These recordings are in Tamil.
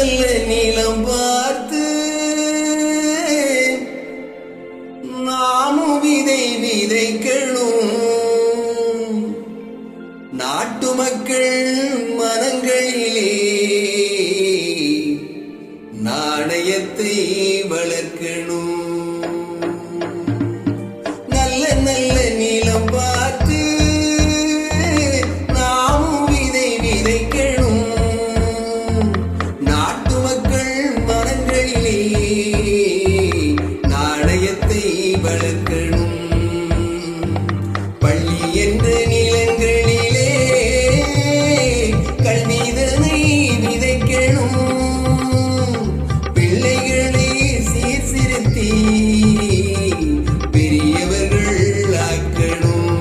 நல்ல நீளம் பார்த்து நாமும் விதைக்கணும். நாட்டு மக்கள் மனங்களிலே நாணயத்தை வளர்க்கணும். நல்ல நல்ல நீளம் பார்த்து நாமும் விதைக்கணும். நாட்டு மக்கள் மனங்களிலே நாணயத்தை வளர்க்கணும். பள்ளி என்ற நிலங்களிலே கல்விதனை விதைக்கணும். பிள்ளைகளை சீர்திருத்தி பெரியவர்கள் ஆக்கணும்.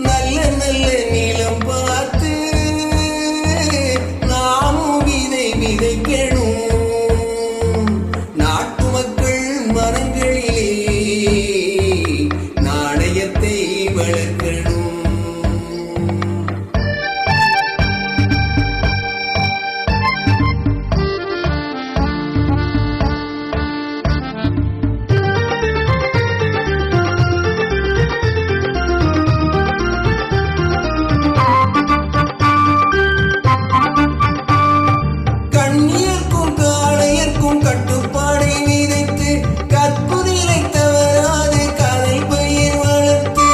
நல்ல நல்ல நீளம் பார்த்து நாமும் விதைக்கணும். நாட்டு மக்கள் மனங்களிலே நாணயத்தை வளர்க்கணும். கண்ணியர்க்கும் காளையர்க்கும் கட்டுப்பாடை விதைத்து கற்புநிலை தவறாது காதல் பயிர் வளர்த்து.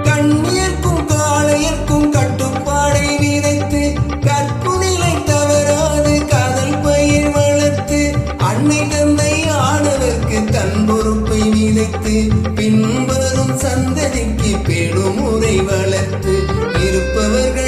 கண்ணியர்க்கும் காளையர்க்கும் கட்டுப்பாடை விதைத்து கற்புநிலை தவறாது காதல் பயிர் வளர்த்து. அன்னை தந்தை ஆடவர்க்கு தன் பொறுப்பை விதைத்து பின்வரும் சந்ததிக்கு பெருமுறை வளர்த்து இருப்பவர்கள்